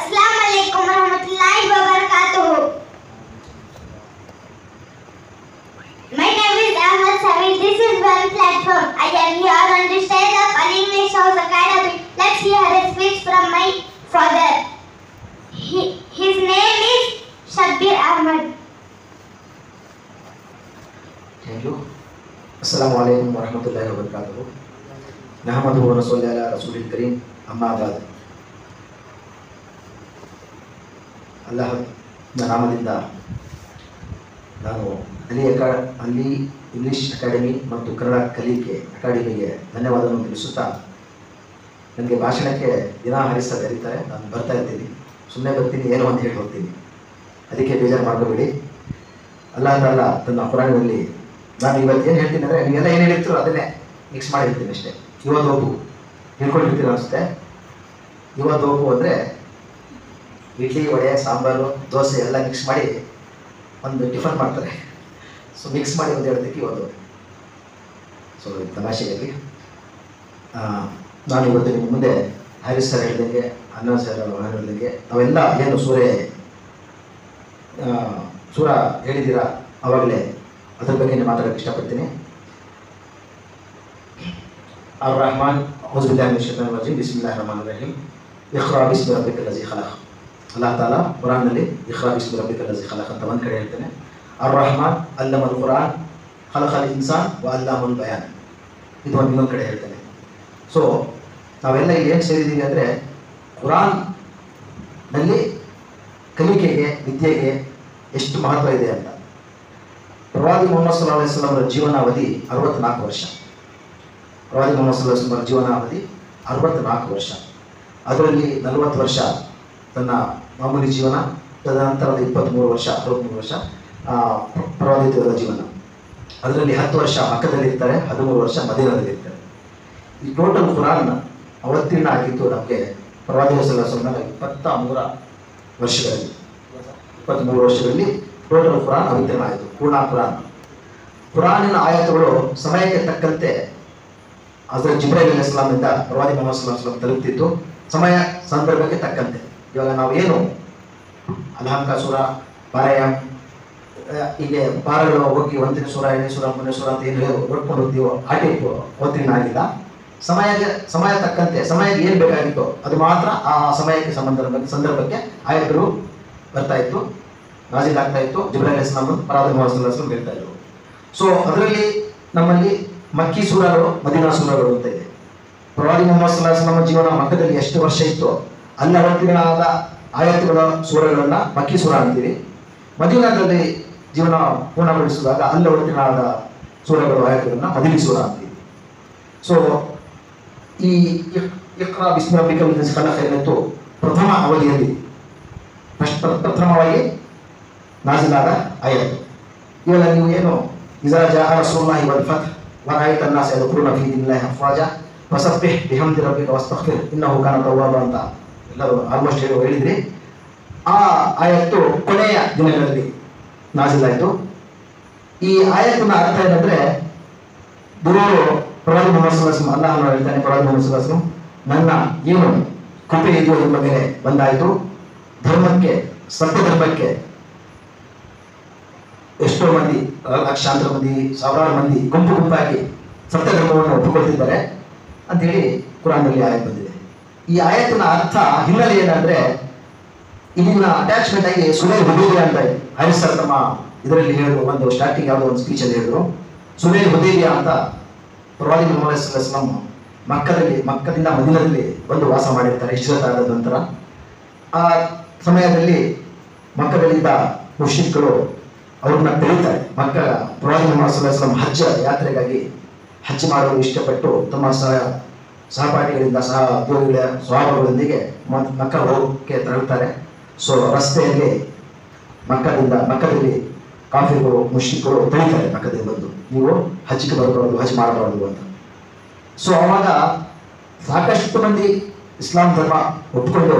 Assalamu alaikum warahmatullahi wabarakatuh. My name is Ahmad Samir. This is one platform. I am here on the stage of Al English House Academy. Let's hear a speech from my father. His name is Shabbir Ahmad. Thank you. Assalamu alaikum warahmatullahi wabarakatuh. Nahmaduhu wa nusalli ala rasulil kareem. Amma ba'd. ಅಲ್ಲಾಹನ ನಾಮದಿಂದ ನಾನು ಅಲ್ಲಿ English academy ಮತ್ತು ಕನ್ನಡ ಕಲಿಕೆ ಅಕಾಡೆಮಿಗೆ ಧನ್ಯವಾದವನ್ನು ತಿಳಿಸುತ್ತಾ, ನನಗೆ ಭಾಷಣಕ್ಕೆ ದಿನ ಹರಿಸ್ತಾ ಕರೀತಾರೆ, ನಾನು ಬರ್ತಾ ಇರ್ತೀನಿ, ಸುಮ್ಮನೆ ಬರ್ತೀನಿ, ಏನೋ ಅಂತ ಹೇಳಿ ಹೋಗ್ತೀನಿ, ಅದಕ್ಕೆ ಬೇಜಾರು ಮಾಡ್ಕೋಬೇಡಿ. ಅಲ್ಲಾಹ್ ತಾಲ ತನ್ನ ಕುರಾನಿನಲ್ಲಿ ನಾನು ಇವತ್ತು ಏನು ಹೇಳ್ತೀನಿ ಅಂದರೆ, ನೀವೆಲ್ಲ ಏನು ಹೇಳಿರ್ತೀರೋ ಅದನ್ನೇ ಮಿಕ್ಸ್ ಮಾಡಿ ಹೇಳ್ತೀನಿ ಅಷ್ಟೇ. ಯುವದೋಪು ಹೇಳ್ಕೊಂಡಿರ್ತೀರ ಅನಿಸುತ್ತೆ. ಯುವದೋಪು ಅಂದರೆ ಇಡ್ಲಿ, ವಡೆ, ಸಾಂಬಾರು, ದೋಸೆ ಎಲ್ಲ ಮಿಕ್ಸ್ ಮಾಡಿ ಒಂದು ಟಿಫನ್ ಮಾಡ್ತಾರೆ. ಸೊ ಮಿಕ್ಸ್ ಮಾಡಿ ಒಂದು ಹೇಳೋದಕ್ಕೆ ಇವತ್ತು ಸೊ ತಮಾಷೆಗಾಗಿ ನಾನು ಇವತ್ತು ನಿಮ್ಮ ಮುಂದೆ ಹ್ಯಾರಿಸ್ ಸರ್ ಹೇಳಿದಂಗೆ, ಅನ್ನ ಸರ್ ಹೇಳಿದಂಗೆ ನಾವೆಲ್ಲ ಏನು ಸೂರ ಹೇಳಿದ್ದೀರಾ ಆವಾಗಲೇ ಅದ್ರ ಬಗ್ಗೆ ಮಾತಾಡೋಕ್ಕೆ ಇಷ್ಟಪಡ್ತೀನಿ. ಅರ್ ರಹಮಾನ್ ಔಜು ಬಿಲ್ಲಾಹಿ ಮಿನಶ್ ಶೈತಾನಿರ್ ರಜೀಮ್ ಬಿಸ್ಮಿಲ್ಲಾಹಿರ್ ರಹಮಾನಿರ್ ರಹೀಮ್ ಇಖ್ರಾ ಬಿಸ್ಮಿ ರಬ್ಬಿಕಲ್ ಲಜೀ ಖಲಕ್. ಅಲ್ಲಾಹ್ ತಾಲ ಕುರಾನ್ನಲ್ಲಿ ಇಖ್ರಾ ಬಿಸ್ಮಿ ರಬ್ಬಿಕಲ್ ಲಜೀ ಖಲಕ್ ಅಂತ ಒಂದು ಕಡೆ ಹೇಳ್ತಾನೆ. ಅರ್ ರಹಮಾನ್ ಅಲ್ಲಮಲ್ ಕುರಾನ್ ಖಲಕಲ್ ಇನ್ಸಾನ್ ವ ಅಲ್ಲಾಮುಲ್ ಬಯಾನ್, ಇದು ಇನ್ನೊಂದು ಕಡೆ ಹೇಳ್ತಾನೆ. ಸೊ ನಾವೆಲ್ಲ ಇಲ್ಲಿ ಏನು ಸೇರಿದ್ದೀವಿ ಅಂದರೆ, ಕುರಾನ್ನಲ್ಲಿ ಕಲಿಕೆಗೆ, ವಿದ್ಯೆಗೆ ಎಷ್ಟು ಮಹತ್ವ ಇದೆ ಅಂತ. ಪ್ರವಾದಿ ಮೊಹಮ್ಮದ್ ಸಲ್ಲಲ್ಲಾಹು ಅಲೈಹಿ ವಸಲ್ಲಂ ಅವರ ಜೀವನಾವಧಿ 64 ವರ್ಷ. ಪ್ರವಾದಿ ಮೊಹಮ್ಮದ್ ಸಲ್ಲಲ್ಲಾಹು ಅಲೈಹಿ ವಸಲ್ಲಂ ಅವರ ಜೀವನಾವಧಿ 64 ವರ್ಷ. ಅದರಲ್ಲಿ 40 ವರ್ಷ ತನ್ನ ಮಾಮೂಲಿ ಜೀವನ, ತದನಂತರದ 23 ವರ್ಷ 63 ವರ್ಷ ಪ್ರವಾದಿತ್ವದ ಜೀವನ. ಅದರಲ್ಲಿ 10 ವರ್ಷ ಮಕ್ಕದಲ್ಲಿರ್ತಾರೆ, 13 ವರ್ಷ ಮದೀನಾದಲ್ಲಿರ್ತಾರೆ. ಈ ಟೋಟಲ್ ಕುರಾನ್ ಅವತೀರ್ಣ ಆಗಿದ್ದು ನಮಗೆ ಪ್ರವಾದಿ ಸಲ್ಲಲ್ಲಾಹು ಅಲೈಹಿ ವಸಲ್ಲಂ 23 ವರ್ಷಗಳಲ್ಲಿ ಟೋಟಲ್ ಕುರಾನ್ ಅವತೀರ್ಣ ಆಯಿತು, ಪೂರ್ಣ ಕುರಾನ್. ಕುರಾನಿನ ಆಯತುಗಳು ಸಮಯಕ್ಕೆ ತಕ್ಕಂತೆ ಹಜರತ್ ಜಿಬ್ರೈಲ್ ಅಲೈಹಿಸ್ಸಲಾಮಿಂದ ಪ್ರವಾದಿ ಮೊಹಮ್ಮದ್ ಸಲ್ಲಲ್ಲಾಹು ಅಲೈಹಿ ವಸಲ್ಲಂ ತಲುಪ್ತಿತ್ತು, ಸಮಯ ಸಂದರ್ಭಕ್ಕೆ ತಕ್ಕಂತೆ. ಇವಾಗ ನಾವು ಏನು ಅಲ್ಹಮ್ಕ ಸೂರ, ಪಾರಾಯ, ಹೀಗೆ ಪಾರಗಳು ಹೋಗಿ 1ನೇ ಸೂರ 2ನೇ ಸೂರ 3ನೇ ಸೂರ ಅಂತ ಏನು ಓದ್ಕೊಂಡು ಹೋಗ್ತೀವೋ ಆ ಟೈಪ್ ಅವತೀರ್ಣ ಆಗಿಲ್ಲ. ಸಮಯ ತಕ್ಕಂತೆ, ಸಮಯಕ್ಕೆ ಏನು ಬೇಕಾಗಿತ್ತೋ ಅದು ಮಾತ್ರ ಆ ಸಮಯಕ್ಕೆ ಸಂದರ್ಭಕ್ಕೆ ಆಯತುಗಳು ಬರ್ತಾ ಇತ್ತು, ನಾಜಿಲ್ ಆಗ್ತಾ ಇತ್ತು. ಜಿಬ್ರೈಲ್ ಅಲೈಹಿಸ್ಸಲಾಂ ಪ್ರವಾದಿ ಮೊಹಮ್ಮದ್ ಸಲ್ಲಲ್ಲಾಹು ಅಲೈಹಿ ವಸಲ್ಲಂ ಹೇಳ್ತಾ ಇದ್ರು. ಸೊ ಅದರಲ್ಲಿ ನಮ್ಮಲ್ಲಿ ಮಕ್ಕಿ ಸೂರಗಳು, ಮದೀನಾ ಸೂರಗಳು ಅಂತ ಇದೆ. ಪ್ರವಾದಿ ಮೊಹಮ್ಮದ್ ಸಲ್ಲಲ್ಲಾಹು ಅಲೈಹಿ ವಸಲ್ಲಂ ಜೀವನ ಮಕ್ಕದಲ್ಲಿ ಎಷ್ಟು ವರ್ಷ ಇತ್ತು ಅಲ್ಲಿ ಅವತೀರ್ಣವಾದ ಆಯತುಗಳ ಸೂರಗಳನ್ನ ಮಕ್ಕಿ ಸೂರ ಅಂತೀವಿ. ಮದೀನಾದಲ್ಲಿ ಜೀವನ ಪೂರ್ಣಗೊಳಿಸಿದಾಗ ಅಲ್ಲಿ ಅವತೀರ್ಣವಾದ ಸೂರಗಳು, ಆಯತುಗಳನ್ನ ಮದೀನಿ ಸೂರ ಅಂತೀವಿ. ಸೊ ಈ ಇಖ್ರಾ ಬಿಸ್ಮಿ ರಬ್ಬಿಕಲ್ ಲಜೀ ಖಲಕ್ ಏನಿತ್ತು, ಪ್ರಥಮ ಅವಧಿಯಲ್ಲಿ ಪ್ರಥಮವಾಗಿ ನಾಜಿಲಾದ ಆಯತು. ಇವಾಗ ನೀವು ಏನು ಇಜಾ ಜಾಅ ರಸೂಲುಲ್ಲಾಹಿ ವಲ್ ಫತ್ ವ ರಅಯ್ತ ಅನ್-ನಾಸ ಯದ್ಖುಲೂನ ಫೀ ದೀನಿಲ್ಲಾಹಿ ಅಫ್ವಾಜಾ ಫಸಬ್ಬಿಹ್ ಬಿಹಮ್ದಿ ರಬ್ಬಿಕ ವಸ್ತಗ್ಫಿರ್ ಇನ್ನಹು ಕಾನ ತವ್ವಾಬಾ ಅಂತ ಎಲ್ಲರೂ ಆಲ್ಮೋಸ್ಟ್ ಹೇಳಿದ್ರಿ. ಆ ಆಯತ್ತು ಕೊನೆಯ ದಿನಗಳಲ್ಲಿ ನಾಜಿಲಾಯಿತು. ಈ ಆಯತ್ತಿನ ಅರ್ಥ ಏನಂದ್ರೆ, ದೇವರು ಪ್ರವಾದಿ ಮೊಹಮ್ಮದ್ ಸಲ್ಲಲ್ಲಾಹು ಅಲೈಹಿ ವಸಲ್ಲಂ ಅಲ್ಲಾಹನು ಹೇಳ್ತಾನೆ, ಪ್ರವಾದಿ ಮೊಹಮ್ಮದ್ ಸಲ್ಲಲ್ಲಾಹು ಅಲೈಹಿ ವಸಲ್ಲಂ ನನ್ನ ಏನು ಕೃಪೆ ಇದೆಯೋ ಎಂಬ ಮೇಲೆ ಬಂದಾಯಿತು. ಧರ್ಮಕ್ಕೆ, ಸತ್ಯ ಧರ್ಮಕ್ಕೆ ಎಷ್ಟೋ ಮಂದಿ, ಲಕ್ಷಾಂತರ ಮಂದಿ, ಸಾವಿರಾರು ಮಂದಿ ಗುಂಪು ಗುಂಪಾಗಿ ಸತ್ಯ ಧರ್ಮವನ್ನು ಒಪ್ಪಿಕೊಳ್ತಿದ್ದಾರೆ ಅಂತೇಳಿ ಕುರಾನ್ನಲ್ಲಿ ಆಯತ್ ಬಂದಿದೆ. ಈ ಆಯತ್ತಿನ ಅರ್ಥ ಹಿನ್ನೆಲೆ ಏನಂದ್ರೆ, ಇಲ್ಲಿನ ಅಟ್ಯಾಚ್ಮೆಂಟ್ ಆಗಿ ಸುಲೈಲ್ ಹುದೈಬಿಯಾ ಅಂತ ಹ್ಯಾರಿಸ್ ಸರ್ ತಮ್ಮ ಇದರಲ್ಲಿ ಹೇಳಿದ್ರು, ಒಂದು ಸ್ಟಾರ್ಟಿಂಗ್ ಯಾವುದೋ ಒಂದು ಸ್ಪೀಚ್ ಅಲ್ಲಿ ಹೇಳಿದ್ರು. ಸುಲೈಲ್ ಹುದೈಬಿಯಾ ಅಂತ ಪ್ರವಾದಿ ಮೊಹಮ್ಮದ್ ಸಲ್ಲಲ್ಲಾಹು ಅಲೈಹಿ ವಸಲ್ಲಂ ಮಕ್ಕದಿಂದ ಮದೀನಾದಲ್ಲಿ ಬಂದು ವಾಸ ಮಾಡಿರ್ತಾರೆ ಹಿಜ್ರತ್ ಆದ ನಂತರ. ಆ ಸಮಯದಲ್ಲಿ ಮಕ್ಕದಲ್ಲಿದ್ದ ಮುಶ್ರಿಕ್ಗಳು ಅವ್ರನ್ನ ಕರೀತಾರೆ. ಪ್ರವಾದಿ ಮೊಹಮ್ಮದ್ ಸಲ್ಲಲ್ಲಾಹು ಅಲೈಹಿ ವಸಲ್ಲಂ ಹಜ್ ಯಾತ್ರೆಗಾಗಿ ಹಜ್ ಮಾಡಲು ಇಷ್ಟಪಟ್ಟು ತಮ್ಮ ಸಹಪಾಠಿಗಳಿಂದ, ಸಹ ಉದ್ಯೋಗಿಗಳ ಸ್ವಭಾವಗಳೊಂದಿಗೆ ಮಕ್ಕ ಹೋಗಕ್ಕೆ ತರುತ್ತಾರೆ. ಸೊ ರಸ್ತೆಯಲ್ಲಿ ಮಕ್ಕದಲ್ಲಿ ಕಾಫಿಗಳು, ಮುಶ್ರಿಕ್ಗಳು ತಳಿತಾರೆ ಮಕ್ಕದಲ್ಲಿ ಬಂದು, ನೀವು ಹಜ್ಗೆ ಬರಬಾರ್ದು, ಹಜ್ ಮಾಡಬಾರ್ದು ಅಂತ. ಸೊ ಅವಾಗ ಸಾಕಷ್ಟು ಮಂದಿ ಇಸ್ಲಾಂ ಧರ್ಮ ಒಪ್ಪಿಕೊಂಡು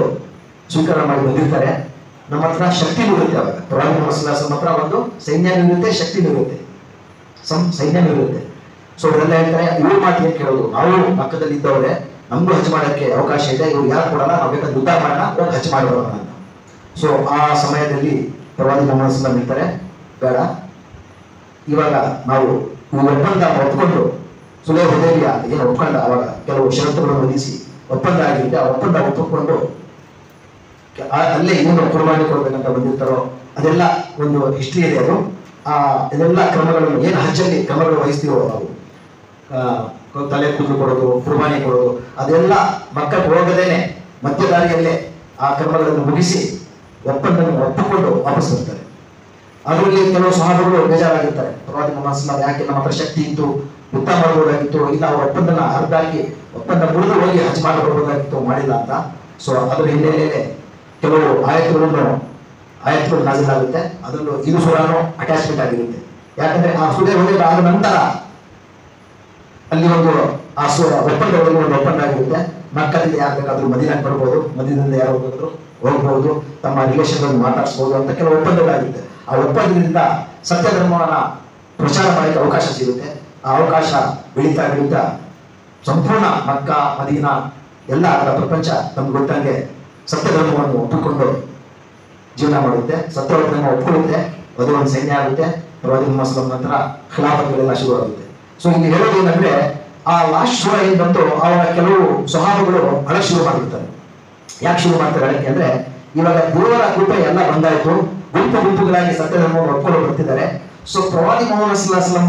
ಸ್ವೀಕಾರ ಮಾಡಿ ಬಂದಿರ್ತಾರೆ. ನಮ್ಮ ಹತ್ರ ಶಕ್ತಿನೂ ಇರುತ್ತೆ. ಅವಾಗ ಪ್ರವಾದಿ ಮೊಹಮ್ಮದ್ ಸಲ್ಲಲ್ಲಾಹು ಅಲೈಹಿ ವಸಲ್ಲಂ ಹತ್ರ ಒಂದು ಸೈನ್ಯನೂ ಇರುತ್ತೆ, ಶಕ್ತಿನೂ ಇರುತ್ತೆ, ಸೈನ್ಯನೂ ಇರುತ್ತೆ. ಸೊ ಅವರೆಲ್ಲ ಹೇಳ್ತಾರೆ, ಇವ್ರ ಮಾತು ಏನು ಕೇಳೋದು, ನಾವು ಪಕ್ಕದಲ್ಲಿ ಇದ್ದವರೇ, ನಮಗೂ ಹಜ್ ಮಾಡೋಕ್ಕೆ ಅವಕಾಶ ಇದೆ, ಇವ್ರು ಯಾರು ಕೊಡಲ್ಲ, ನಾವು ಬೇಕಾದ್ರೆ ಯುದ್ಧ ಮಾಡೋಣ, ಹೋಗಿ ಹಜ್ ಮಾಡಿ ಬರೋಣ ಅಂತ. ಸೊ ಆ ಸಮಯದಲ್ಲಿ ಪ್ರವಾದಿ ಮೊಹಮ್ಮದ್ ಸಲ್ಲಲ್ಲಾಹು ಅಲೈಹಿ ವಸಲ್ಲಂ ಹೇಳ್ತಾರೆ, ಬೇಡ, ಇವಾಗ ನಾವು ಈ ಒಪ್ಪಂದ ಒಪ್ಕೊಂಡು ಸುಲಹ ಹುದೈಬಿಯ ಏನು ಒಪ್ಕೊಂಡ, ಅವಾಗ ಕೆಲವು ಷರತ್ತುಗಳನ್ನು ವಿಧಿಸಿ ಒಪ್ಪಂದ ಆಗಿರುತ್ತೆ, ಆ ಒಪ್ಪಂದ ಒಪ್ಪಿಕೊಂಡು ಅಲ್ಲೇ ಏನು ಕುರ್ಬಾನಿ ಕೊಡ್ಬೇಕಂತ ಬಂದಿರ್ತಾರೋ ಅದೆಲ್ಲ ಒಂದು ಹಿಸ್ಟ್ರಿ ಇದೆ. ಅದು ಇದೆಲ್ಲ ಕ್ರಮಗಳನ್ನು ಏನು ಹಜ್ಜಲ್ಲಿ ಕ್ರಮಗಳು ವಹಿಸ್ತೀವೋ ನಾವು, ತಲೆ ಕೂದಲು ಕೊಡೋದು, ಕುರ್ಬಾನಿ ಕೊಡೋದು, ಅದೆಲ್ಲ ಮಕ್ಕಳಿಗೆ ಹೋಗದೇನೆ ಮಧ್ಯ ದಾರಿಯಲ್ಲೇ ಆ ಕ್ರಮಗಳನ್ನು ಮುಗಿಸಿ ಒಪ್ಪಂದವನ್ನು ಒಪ್ಪಿಕೊಂಡು ವಾಪಸ್ ಬರ್ತಾರೆ. ಅದರಲ್ಲಿ ಕೆಲವು ಸಹಾಬಗಳು ಬೇಜಾರಾಗಿರ್ತಾರೆ, ಪ್ರವಾದಿ ಮೊಹಮ್ಮದ್ ಸಲ್ಲಲ್ಲಾಹು ಅಲೈಹಿ ವಸಲ್ಲಂ ಯಾಕೆ ನಮ್ಮ ಹತ್ರ ಶಕ್ತಿ ಇತ್ತು, ಯುದ್ಧ ಮಾಡಬಹುದಾಗಿತ್ತು, ಇಲ್ಲ ಅವ್ರ ಒಪ್ಪಂದನ ಅರ್ಧಾಕಿ ಒಪ್ಪಂದ ಮುರಿದು ಹೋಗಿ ಹಜ್ ಮಾಡಬಹುದಾಗಿತ್ತು, ಮಾಡಿಲ್ಲ ಅಂತ. ಸೊ ಅದರ ಹಿನ್ನೆಲೆಯಲ್ಲಿ ಕೆಲವು ಆಯತ್ತುಗಳು ನಾಜಿಲಾಗುತ್ತೆ. ಅದರಲ್ಲೂ ಇದು ಸುರಾನು ಅಟ್ಯಾಚ್ಮೆಂಟ್ ಆಗಿರುತ್ತೆ. ಯಾಕಂದ್ರೆ ಆ ಸುಲಹ ಹುದೈಬಿಯ ಆದ ನಂತರ ಅಲ್ಲಿ ಒಂದು ಆ ಒಪ್ಪಂದಗಳಲ್ಲಿ ಒಂದು ಒಪ್ಪಂದ ಆಗಿರುತ್ತೆ. ಮಕ್ಕಳಿಂದ ಯಾರು ಬೇಕಾದ್ರೂ ಮದೀನಾಕ್ಕೆ ಬರ್ಬೋದು, ಮದೀನದಿಂದ ಯಾರು ಬೇಕಾದ್ರೂ ಹೋಗ್ಬೋದು, ತಮ್ಮ ರಿಲೇಷನ್ ಮಾತಾಡಿಸ್ಬೋದು ಅಂತ ಕೆಲವು ಒಪ್ಪಂದಗಳಾಗಿರುತ್ತೆ. ಆ ಒಪ್ಪಂದದಿಂದ ಸತ್ಯ ಧರ್ಮವನ್ನ ಪ್ರಚಾರ ಮಾಡಲಿಕ್ಕೆ ಅವಕಾಶ ಸಿಗುತ್ತೆ. ಆ ಅವಕಾಶ ಬೆಳೀತಾ ಬೆಳೀತಾ ಸಂಪೂರ್ಣ ಮಕ್ಕಾ ಮದೀನಾ ಎಲ್ಲ ಪ್ರಪಂಚ ನಮ್ಗೆ ಗೊತ್ತಂಗೆ ಸತ್ಯ ಧರ್ಮವನ್ನು ಒಪ್ಪಿಕೊಂಡು ಜೀವನ ಮಾಡುತ್ತೆ, ಸತ್ಯ ಧರ್ಮ ಒಪ್ಕೊಳ್ಳುತ್ತೆ. ಅದು ಒಂದು ಸೈನ್ಯ ಆಗುತ್ತೆ. ಪ್ರವಾದಿ ಮೊಹಮ್ಮದ್ ಸಲ್ಲಲ್ಲಾಹು ಅಲೈಹಿ ವಸಲ್ಲಂ ನಂತರ ಖಿಲಾಫತ್ಗಳೆಲ್ಲ ಶುರು ಆಗುತ್ತೆ. ಸೊ ಇಲ್ಲಿ ಹೇಳೋದು ಏನಂದ್ರೆ, ಆ ಲಾಸ್ಟ್ ಸೂರ ಏನ್ ಬಂತು, ಅವರ ಕೆಲವು ಸ್ವಹಾಬಗಳು ಅಳಕ್ ಶುರು ಮಾಡಿರ್ತಾರೆ. ಯಾಕೆ ಶುರು ಮಾಡ್ತಾರೆ ಅಳಕ್ಕೆ ಅಂದ್ರೆ, ಇವಾಗ ದೇವರ ಕೃಪೆ ಎಲ್ಲ ಬಂದಾಯ್ತು, ಗುಂಪು ಗುಂಪುಗಳಾಗಿ ಸತ್ಯ ಧರ್ಮವನ್ನು ಒಪ್ಕೊಂಡು ಬರ್ತಿದ್ದಾರೆ. ಸೊ ಪ್ರವಾದಿ ಮೊಹಮ್ಮದ್ ಸಲ್ಲಲ್ಲಾಹು ಅಲೈಹಿ ವಸಲ್ಲಂ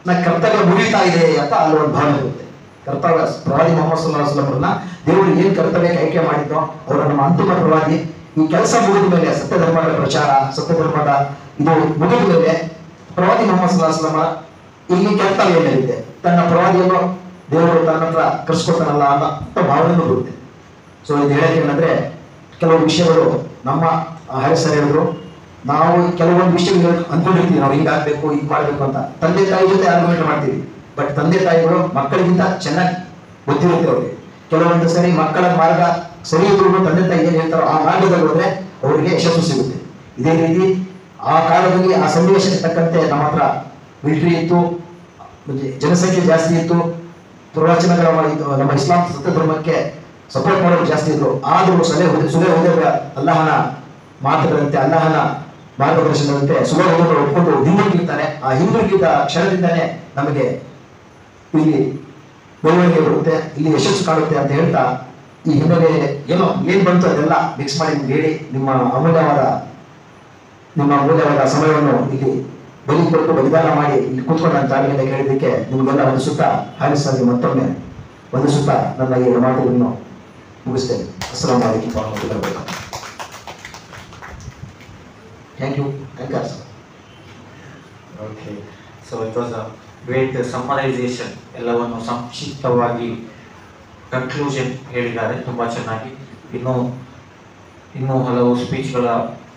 ನ ಕರ್ತವ್ಯ ಮುಗಿತಾ ಇದೆ ಅಂತ ಅಲ್ಲಿ ಒಂದು ಭಾವನೆ ಇರುತ್ತೆ. ಕರ್ತವ್ಯ ಪ್ರವಾದಿ ಮೊಹಮ್ಮದ್ ಸಲ್ಲಲ್ಲಾಹು ಅಲೈಹಿ ವಸಲ್ಲಂ ಅವ್ರನ್ನ ದೇವರು ಏನ್ ಕರ್ತವ್ಯಕ್ಕೆ ಆಯ್ಕೆ ಮಾಡಿದ್ದೋ, ಅವರ ನಮ್ಮ ಅಂತಿಮ ಪ್ರವಾದಿ, ಈ ಕೆಲಸ ಮುಗಿದ ಮೇಲೆ ಸತ್ಯ ಧರ್ಮದ ಪ್ರಚಾರ, ಸತ್ಯ ಧರ್ಮದ ಇದು ಮುಗಿದ ಮೇಲೆ ಪ್ರವಾದಿ ಮೊಹಮ್ಮದ್ ಸಲ್ಲಲ್ಲಾಹು ಅಲೈಹಿ ವಸಲ್ಲಂ ಇಲ್ಲಿ ಕರ್ತವ್ಯ ಏನಿದೆ, ತನ್ನ ಪ್ರವಾದಿಯನ್ನು ದೇವರು ತನ್ನ ಹತ್ರ ಕರ್ಸ್ಕೊತಾನಲ್ಲ ಅಂತ ಭಾವನೆ ಬರುತ್ತೆ. ಸೊ ಇದು ಹೇಳಕ್ಕೆ ಏನಂದ್ರೆ, ಕೆಲವು ವಿಷಯಗಳು ನಮ್ಮ ಹರಿಸರ್ ಹೇಳಿದ್ರು, ನಾವು ಕೆಲವೊಂದು ವಿಷಯಗಳು ಅಂದ್ಕೊಂಡಿರ್ತೀವಿ, ನಾವು ಹಿಂಗಾಗ್ಬೇಕು, ಹಿಂಗ್ ಮಾಡ್ಬೇಕು ಅಂತ ತಂದೆ ತಾಯಿ ಜೊತೆ ಆರ್ಗ್ಯುಮೆಂಟ್ ಮಾಡ್ತೀವಿ. ಬಟ್ ತಂದೆ ತಾಯಿಗಳು ಮಕ್ಕಳಿಗಿಂತ ಚೆನ್ನಾಗಿ ಗೊತ್ತಿರುತ್ತೆ ಅವ್ರಿಗೆ. ಕೆಲವೊಂದು ಸರಿ ಮಕ್ಕಳ ಮಾರ್ಗ ಸರಿ ಇದ್ರು ತಂದೆ ತಾಯಿ ಏನ್ ಹೇಳ್ತಾರೋ ಆ ಮಾರ್ಗದಲ್ಲಿ ಹೋದ್ರೆ ಅವರಿಗೆ ಯಶಸ್ಸು ಸಿಗುತ್ತೆ. ಇದೇ ರೀತಿ ಆ ಕಾಲದಲ್ಲಿ ಆ ಸನ್ನಿವೇಶಕ್ಕೆ ತಕ್ಕಂತೆ ನಮ್ಮ ಹತ್ರ ಮಿಲಿಟರಿ ಇತ್ತು, ಜನಸಂಖ್ಯೆ ಜಾಸ್ತಿ ಇತ್ತು, ಪ್ರವಚನಗಳ ನಮ್ಮ ಇಸ್ಲಾಂ ಸತ್ಯ ಧರ್ಮಕ್ಕೆ ಸಪೋರ್ಟ್ ಮಾಡೋರು ಜಾಸ್ತಿ ಇದ್ರು. ಆದರೂ ಸುಲಹ ಹುದೈಬಿಯ ಅಲ್ಲಾಹನ ಮಾತುಗಳಂತೆ, ಅಲ್ಲಾಹನ ಮಾರ್ಗದರ್ಶನದಂತೆ ಸುಲಹ ಹುದೈಬಿಯ ಒಪ್ಕೊಂಡು ಹಿಂದಿರುಗಿರ್ತಾರೆ. ಆ ಹಿಂದಿರುಗಿದ ಕ್ಷಣದಿಂದಾನೇ ನಮಗೆ ಇಲ್ಲಿ ಬೆಳವಣಿಗೆ ಬರುತ್ತೆ, ಇಲ್ಲಿ ಯಶಸ್ಸು ಕಾಣುತ್ತೆ ಅಂತ ಹೇಳ್ತಾ, ಈ ಹಿನ್ನೆಲೆ ಏನೋ ಏನ್ ಬಂತು ಅದೆಲ್ಲ ಮಿಕ್ಸ್ ಮಾಡಿ ನಿಮ್ಗೆ ಹೇಳಿ ನಿಮ್ಮ ಅಮೂಲ್ಯವಾದ ಸಮಯವನ್ನು ಇಲ್ಲಿ ಬಲಿ ಕೊಟ್ಟು ಬಲಿದಾನ ಮಾಡಿ ಇಲ್ಲಿ ಕೂತ್ಕೊಂಡು ನನ್ನ ಜಾಗದಿಂದ ಕೇಳಿದ್ದಕ್ಕೆ ನಿಮ್ಗೆಲ್ಲ ಒಂದು ಸುತ್ತ ಹಾರಿಸಾಗಿ ಮತ್ತೊಮ್ಮೆ ಒಂದು ಸುತ್ತ ನನ್ನ ಈ ಮಾತುಗಳನ್ನು ಮುಗಿಸ್ತೇನೆ. ಅಸ್ಸಲಾಮು ಅಲೈಕುಂ ವರಹಮತುಲ್ಲಾಹಿ ವಬರಕಾತುಹು. Thank you. Okay, so it was a great summarization, ಎಲ್ಲವನ್ನು ಸಂಕ್ಷಿಪ್ತವಾಗಿ ಕನ್ಕ್ಲೂಷನ್ ಹೇಳಿದ್ದಾರೆ ತುಂಬ ಚೆನ್ನಾಗಿ. ಇನ್ನೂ ಹಲವು ಸ್ಪೀಚ್ಗಳ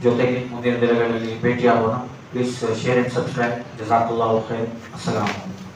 ಜೊತೆಗೆ ಮುಂದಿನ ದಿನಗಳಲ್ಲಿ ಭೇಟಿಯಾಗೋಣ. Please share and subscribe. ಜಜಾಕಲ್ಲಾಹು ಖೈರ್. ಅಸ್ಸಲಾಮು ಅಲೈಕುಂ.